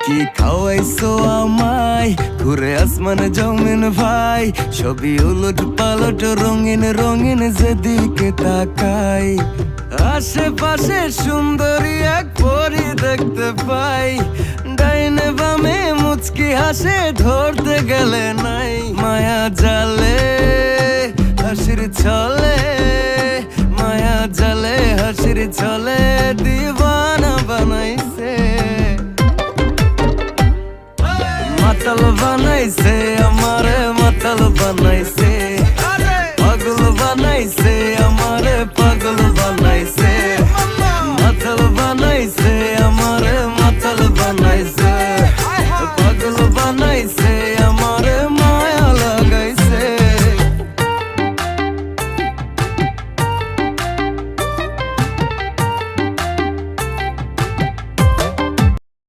কি খাওয়াইছো আমায় ঘুরে আসমান জমিন ভাই, সবই উলট পালট রঙিন রঙিন যেদিকে তাকাই। আশেপাশে সুন্দরী এক পরি দেখতে পাই, ডাইনে বামে মুচকি হাসে ধরতে গেলে নাই। মায়া জালে হাসির ছলে, মায়া জালে হাসির ছলে দিবানা বানাইছে, মাতাল বানাইছে আমারে মাতাল বানাইছে।